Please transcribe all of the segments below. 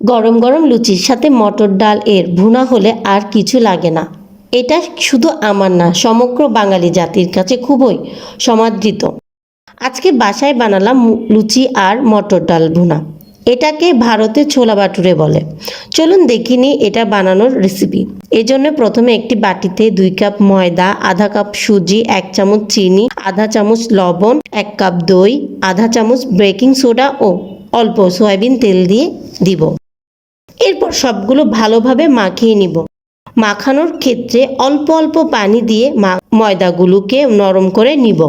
গরম গরম লুচির সাথে মটর ডাল এর ভুনা হলে আর কিছু লাগে না। এটা শুধু আমার না, সমগ্র বাঙালি জাতির কাছে খুবই সমাদৃত। আজকে বাসায় বানালাম লুচি আর মটর ডাল ভুনা। এটাকে ভারতে ছোলা বাটুরে বলে। চলুন দেখিনি এটা বানানোর রেসিপি। এজন্য প্রথমে একটি বাটিতে 2 কাপ ময়দা, আধা কাপ সুজি, 1 চামচ চিনি, আধা চামচ লবণ, 1 কাপ দই, আধা চামচ বেকিং সোডা ও অল্প সয়াবিন তেল দিয়ে দিব। এরপর সবগুলো ভালোভাবে মাখিয়ে নিব। মাখানোর ক্ষেত্রে অল্প অল্প পানি দিয়ে ময়দাগুলোকে নরম করে নিব।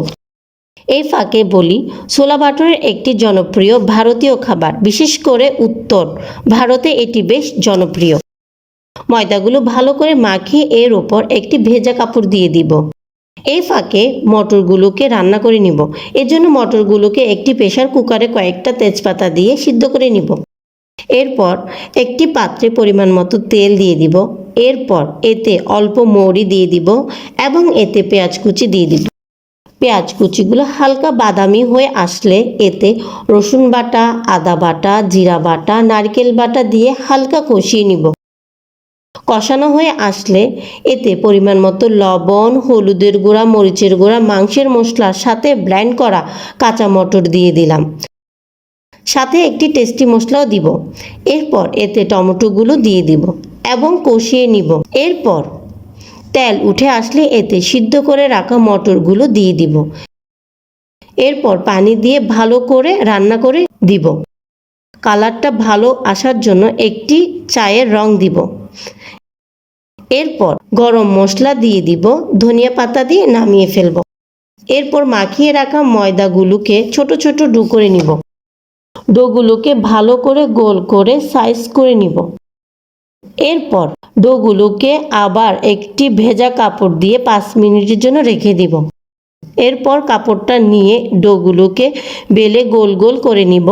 এই ফাঁকে বলি, ছোলা বাটুরের একটি জনপ্রিয় ভারতীয় খাবার, বিশেষ করে উত্তর ভারতে এটি বেশ জনপ্রিয়। ময়দাগুলো ভালো করে মাখিয়ে এর ওপর একটি ভেজা কাপড় দিয়ে দিব। এই ফাঁকে মটরগুলোকে রান্না করে নিব। এজন্য মটরগুলোকে একটি প্রেসার কুকারে কয়েকটা তেজপাতা দিয়ে সিদ্ধ করে নিব। এরপর একটি পাত্রে পরিমাণ মতো তেল দিয়ে দিব। এরপর এতে অল্প মৌরি দিয়ে দিব এবং এতে পেঁয়াজ কুচি দিয়ে দিব। পেঁয়াজ কুচিগুলো হালকা বাদামি হয়ে আসলে এতে রসুন বাটা, আদা বাটা, জিরা বাটা, নারকেল বাটা দিয়ে হালকা কষিয়ে নিব। কষানো হয়ে আসলে এতে পরিমাণ মতো লবণ, হলুদের গুঁড়া, মরিচের গুঁড়া, মাংসের মশলার সাথে ব্লেন্ড করা কাঁচা মটর দিয়ে দিলাম। সাথে একটি টেস্টি মশলাও দিব। এরপর এতে টমেটোগুলো দিয়ে দিব এবং কষিয়ে নিব। এরপর তেল উঠে আসলে এতে সিদ্ধ করে রাখা মটরগুলো দিয়ে দিব। এরপর পানি দিয়ে ভালো করে রান্না করে দিব। কালারটা ভালো আসার জন্য একটি চায়ের রং দিব। এরপর গরম মশলা দিয়ে দিব, ধনিয়া পাতা দিয়ে নামিয়ে ফেলব। এরপর মাখিয়ে রাখা ময়দাগুলোকে ছোট ছোট ডো করে নিব। ডোগুলোকে ভালো করে গোল করে সাইজ করে নিব। এরপর ডোগুলোকে আবার একটি ভেজা কাপড় দিয়ে 5 মিনিটের জন্য রেখে দিব। এরপর কাপড়টা নিয়ে ডোগুলোকে বেলে গোল গোল করে নিব।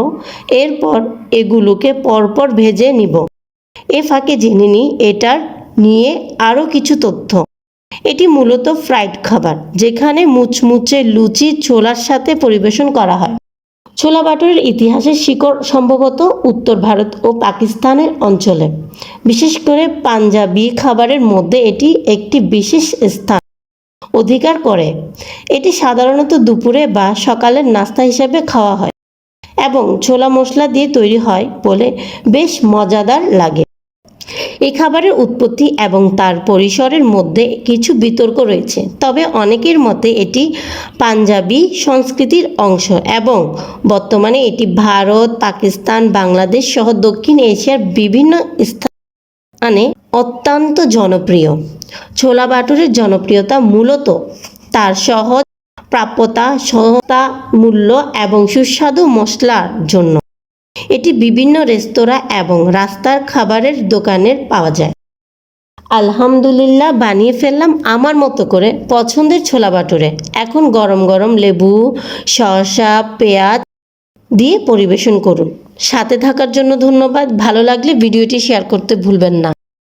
এরপর এগুলোকে পরপর ভেজে নিব। এ ফাঁকে জেনে নিই এটার নিয়ে আরও কিছু তথ্য। এটি মূলত ফ্রাইড খাবার, যেখানে মুচমুচে লুচি ছোলার সাথে পরিবেশন করা হয়। ছোলা বাটুরের ইতিহাসের শিকড় সম্ভবত উত্তর ভারত ও পাকিস্তানের অঞ্চলে। বিশেষ করে পাঞ্জাবি খাবারের মধ্যে এটি একটি বিশেষ স্থান অধিকার করে। এটি সাধারণত দুপুরে বা সকালের নাস্তা হিসেবে খাওয়া হয় এবং ছোলা মশলা দিয়ে তৈরি হয় বলে বেশ মজাদার লাগে। এই খাবারের উৎপত্তি এবং তার পরিসরের মধ্যে কিছু বিতর্ক রয়েছে, তবে অনেকের মতে এটি পাঞ্জাবি সংস্কৃতির অংশ এবং বর্তমানে এটি ভারত, পাকিস্তান, বাংলাদেশ সহ দক্ষিণ এশিয়ার বিভিন্ন স্থানে অত্যন্ত জনপ্রিয়। ছোলা বাটুরের জনপ্রিয়তা মূলত তার সহজ প্রাপ্যতা, সস্তা মূল্য এবং সুস্বাদু মশলার জন্য। এটি বিভিন্ন রেস্তোরাঁ এবং রাস্তার খাবারের দোকানে পাওয়া যায়। আলহামদুলিল্লাহ, বানিয়ে ফেললাম আমার মতো করে পছন্দের ছোলা বাটুরে। এখন গরম গরম লেবু, শসা, পেঁয়াজ দিয়ে পরিবেশন করুন। সাথে থাকার জন্য ধন্যবাদ। ভালো লাগলে ভিডিওটি শেয়ার করতে ভুলবেন না।